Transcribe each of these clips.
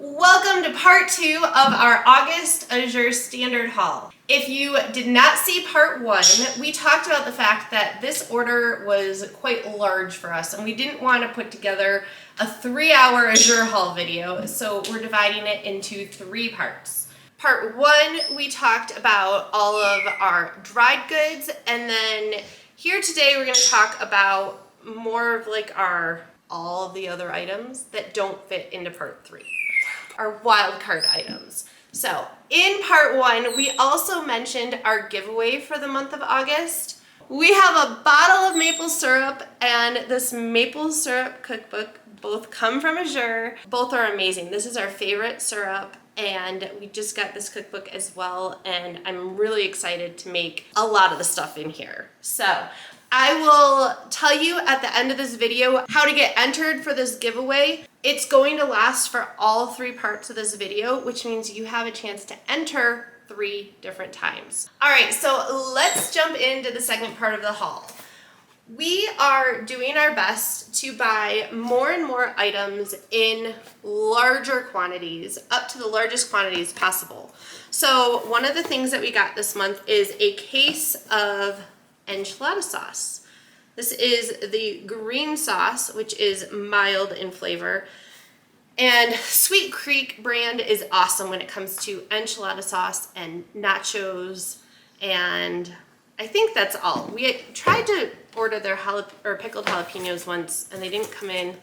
Welcome to part 2 of our August Azure Standard haul. If you did not see part 1, we talked about the fact that this order was quite large for us and we didn't want to put together a 3-hour Azure haul video, so we're dividing it into 3 parts. Part 1, we talked about all of our dried goods, and then here today we're going to talk about more of like all of the other items that don't fit into part 3. Our wild card items. So in part 1, we also mentioned our giveaway for the month of August. We have a bottle of maple syrup and this maple syrup cookbook. Both come from Azure. Both are amazing. This is our favorite syrup, and we just got this cookbook as well, and I'm really excited to make a lot of the stuff in here. So I will tell you at the end of this video how to get entered for this giveaway. It's going to last for all 3 parts of this video, which means you have a chance to enter 3 different times. All right, so let's jump into the second part of the haul. We are doing our best to buy more and more items in larger quantities, up to the largest quantities possible. So one of the things that we got this month is a case of Enchilada sauce. This is the green sauce, which is mild in flavor. And Sweet Creek brand is awesome when it comes to enchilada sauce and nachos, and I think that's all. We tried to order their pickled jalapenos once and they didn't come in,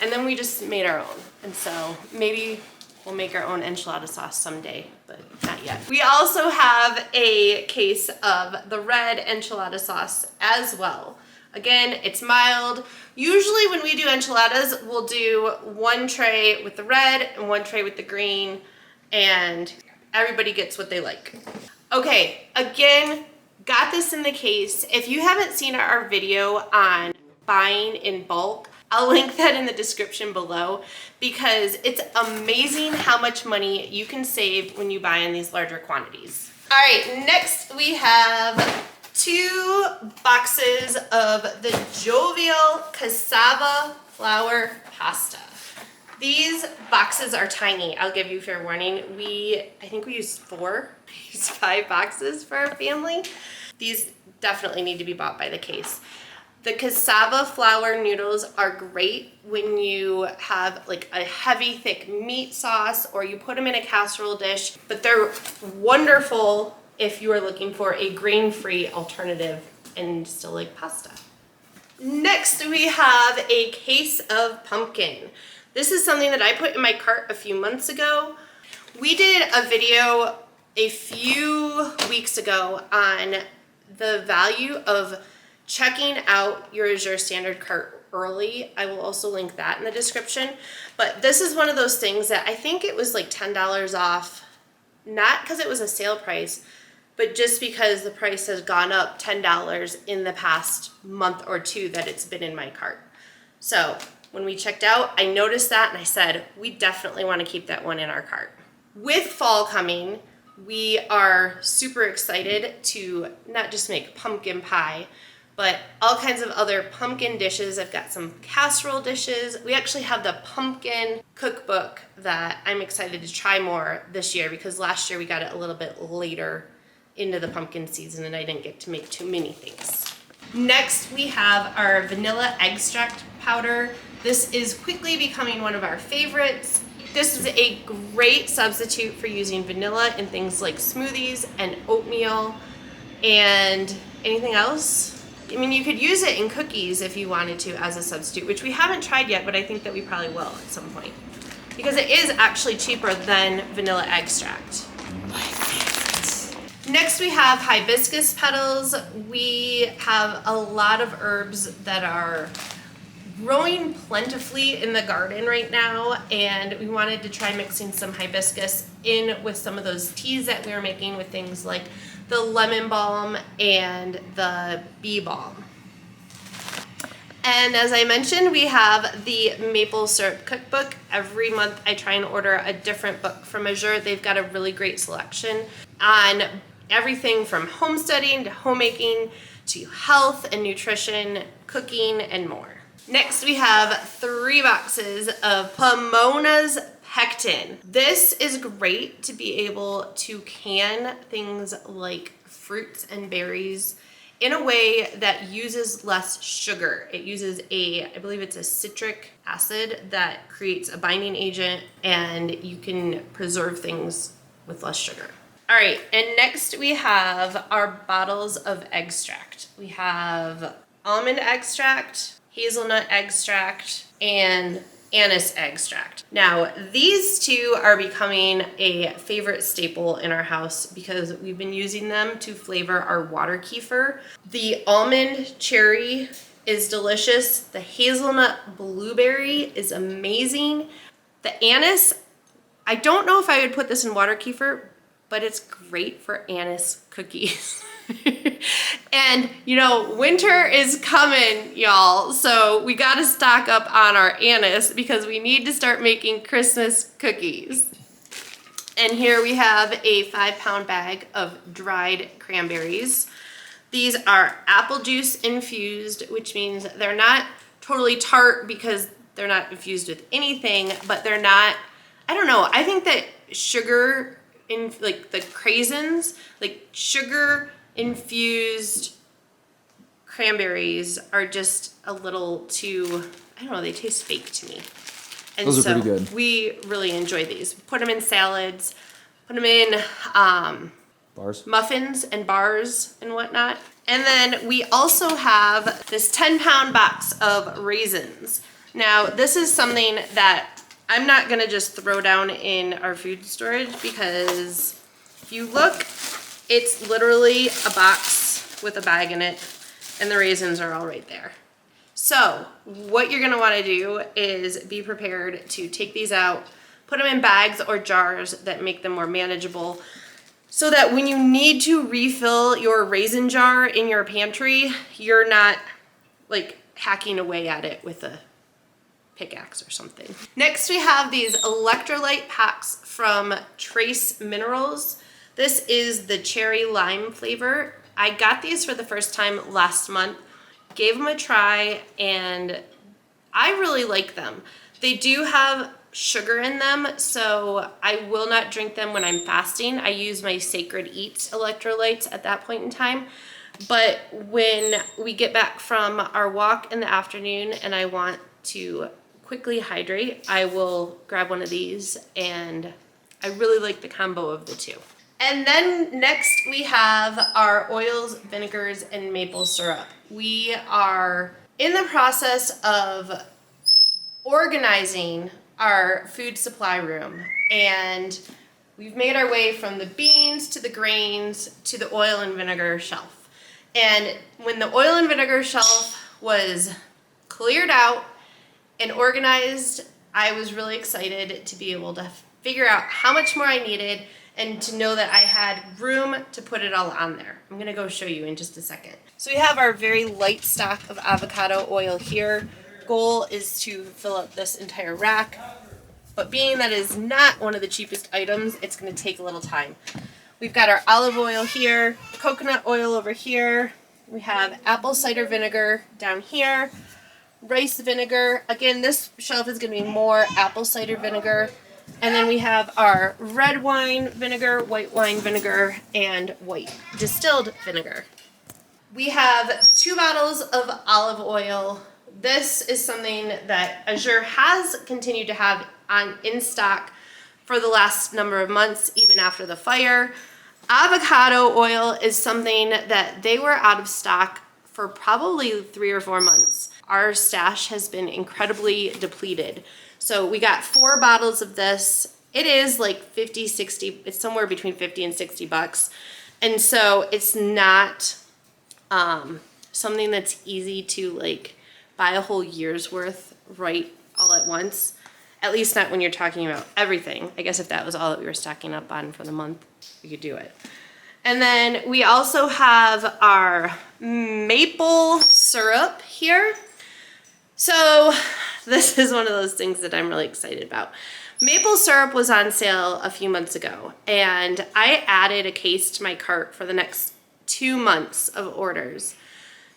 and then we just made our own. And so maybe we'll make our own enchilada sauce someday, but not yet. We also have a case of the red enchilada sauce as well. Again, it's mild. Usually when we do enchiladas, we'll do 1 tray with the red and 1 tray with the green, and everybody gets what they like. Okay, again, got this in the case. If you haven't seen our video on buying in bulk, I'll link that in the description below, because it's amazing how much money you can save when you buy in these larger quantities. All right, next we have 2 boxes of the Jovial Cassava Flour Pasta. These boxes are tiny, I'll give you fair warning. I think we used 4, we used 5 boxes for our family. These definitely need to be bought by the case. The cassava flour noodles are great when you have like a heavy, thick meat sauce, or you put them in a casserole dish, but they're wonderful if you are looking for a grain-free alternative and still like pasta. Next, we have a case of pumpkin. This is something that I put in my cart a few months ago. We did a video a few weeks ago on the value of checking out your Azure Standard cart early. I will also link that in the description. But this is one of those things that I think it was like $10 off, not because it was a sale price, but just because the price has gone up $10 in the past month or 2 that it's been in my cart. So when we checked out, I noticed that and I said, we definitely want to keep that one in our cart. With fall coming, we are super excited to not just make pumpkin pie, but all kinds of other pumpkin dishes. I've got some casserole dishes. We actually have the pumpkin cookbook that I'm excited to try more this year, because last year we got it a little bit later into the pumpkin season and I didn't get to make too many things. Next, we have our vanilla extract powder. This is quickly becoming one of our favorites. This is a great substitute for using vanilla in things like smoothies and oatmeal and anything else. I mean, you could use it in cookies if you wanted to as a substitute, which we haven't tried yet, but I think that we probably will at some point, because it is actually cheaper than vanilla extract. My favorite. Next, we have hibiscus petals. We have a lot of herbs that are growing plentifully in the garden right now, and we wanted to try mixing some hibiscus in with some of those teas that we were making with things like the lemon balm and the bee balm. And as I mentioned, we have the maple syrup cookbook. Every month I try and order a different book from Azure. They've got a really great selection on everything from homesteading to homemaking to health and nutrition, cooking, and more. Next, we have 3 boxes of Pomonas Pectin. This is great to be able to can things like fruits and berries in a way that uses less sugar. It uses I believe it's a citric acid that creates a binding agent, and you can preserve things with less sugar. All right, and next we have our bottles of extract. We have almond extract, hazelnut extract, and anise extract. Now, these two are becoming a favorite staple in our house because we've been using them to flavor our water kefir. The almond cherry is delicious. The hazelnut blueberry is amazing. The anise, I don't know if I would put this in water kefir, but it's great for anise cookies. And you know, winter is coming, y'all, so we gotta stock up on our anise because we need to start making Christmas cookies. And here we have a 5-pound bag of dried cranberries. These are apple juice infused, which means they're not totally tart because they're not infused with anything, but they're not, I don't know, I think that sugar in like the raisins, like sugar infused cranberries are just a little too, I don't know, they taste fake to me. And those are so pretty good. We really enjoy these. Put them in salads, put them in Bars? muffins and bars and whatnot. And then we also have this 10-pound box of raisins. Now, this is something that I'm not gonna just throw down in our food storage because if you look, it's literally a box with a bag in it and the raisins are all right there. So what you're gonna wanna do is be prepared to take these out, put them in bags or jars that make them more manageable so that when you need to refill your raisin jar in your pantry, you're not like hacking away at it with a pickaxe or something. Next we have these electrolyte packs from Trace Minerals. This is the cherry lime flavor. I got these for the first time last month, gave them a try, and I really like them. They do have sugar in them, so I will not drink them when I'm fasting. I use my Sacred Eats electrolytes at that point in time. But when we get back from our walk in the afternoon and I want to quickly hydrate, I will grab one of these, and I really like the combo of the two. And then next we have our oils, vinegars, and maple syrup. We are in the process of organizing our food supply room, and we've made our way from the beans to the grains to the oil and vinegar shelf. And when the oil and vinegar shelf was cleared out and organized, I was really excited to be able to figure out how much more I needed and to know that I had room to put it all on there. I'm gonna go show you in just a second. So we have our very light stock of avocado oil here. Goal is to fill up this entire rack, but being that is not one of the cheapest items, it's gonna take a little time. We've got our olive oil here, coconut oil over here. We have apple cider vinegar down here, rice vinegar. Again, this shelf is gonna be more apple cider vinegar. And then we have our red wine vinegar, white wine vinegar, and white distilled vinegar. We have 2 bottles of olive oil. This is something that Azure has continued to have in stock for the last number of months, even after the fire. Avocado oil is something that they were out of stock for probably 3 or 4 months. Our stash has been incredibly depleted. So we got 4 bottles of this. It is like 50, 60, it's somewhere between 50 and 60 bucks. And so it's not something that's easy to like buy a whole year's worth right all at once. At least not when you're talking about everything. I guess if that was all that we were stocking up on for the month, we could do it. And then we also have our maple syrup here. So this is one of those things that I'm really excited about. Maple syrup was on sale a few months ago, and I added a case to my cart for the next 2 months of orders.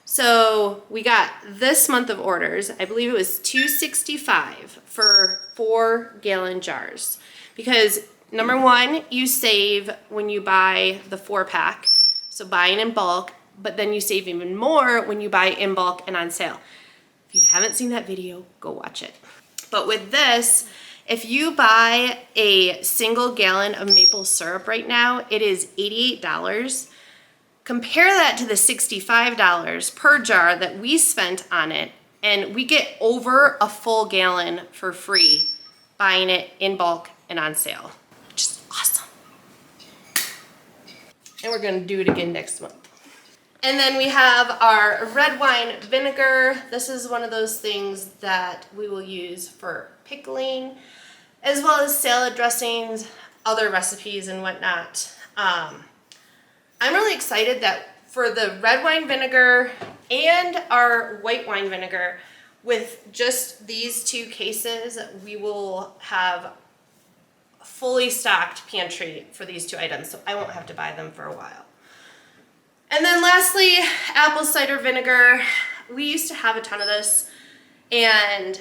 So we got this month of orders, I believe it was $265 for 4-gallon jars. Because number one, you save when you buy the 4-pack, so buying in bulk, but then you save even more when you buy in bulk and on sale. If you haven't seen that video, go watch it. But with this, if you buy a single gallon of maple syrup right now, it is $88. Compare that to the $65 per jar that we spent on it, and we get over a full gallon for free buying it in bulk and on sale, which is awesome. And we're gonna do it again next month. And then we have our red wine vinegar. This is one of those things that we will use for pickling, as well as salad dressings, other recipes and whatnot. I'm really excited that for the red wine vinegar and our white wine vinegar, with just these 2 cases, we will have a fully stocked pantry for these 2 items, so I won't have to buy them for a while. And then lastly, apple cider vinegar. We used to have a ton of this, and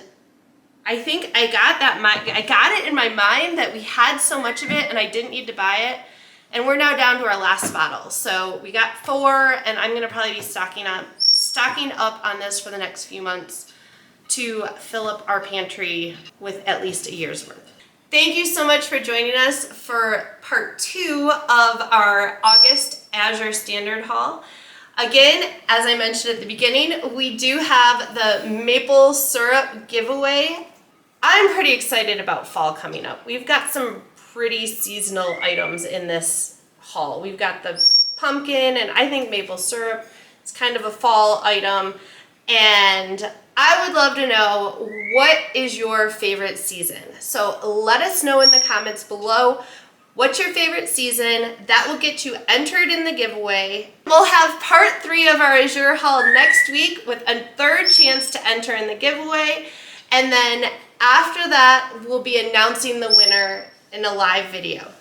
I think I got it in my mind that we had so much of it and I didn't need to buy it. And we're now down to our last bottle. So we got 4, and I'm gonna probably be stocking up on this for the next few months to fill up our pantry with at least a year's worth. Thank you so much for joining us for part 2 of our August Azure Standard haul. Again, as I mentioned at the beginning, we do have the maple syrup giveaway. I'm pretty excited about fall coming up. We've got some pretty seasonal items in this haul. We've got the pumpkin, and I think maple syrup is kind of a fall item. And I would love to know, what is your favorite season? So let us know in the comments below. What's your favorite season? That will get you entered in the giveaway. We'll have part 3 of our Azure haul next week with a 3rd chance to enter in the giveaway. And then after that, we'll be announcing the winner in a live video.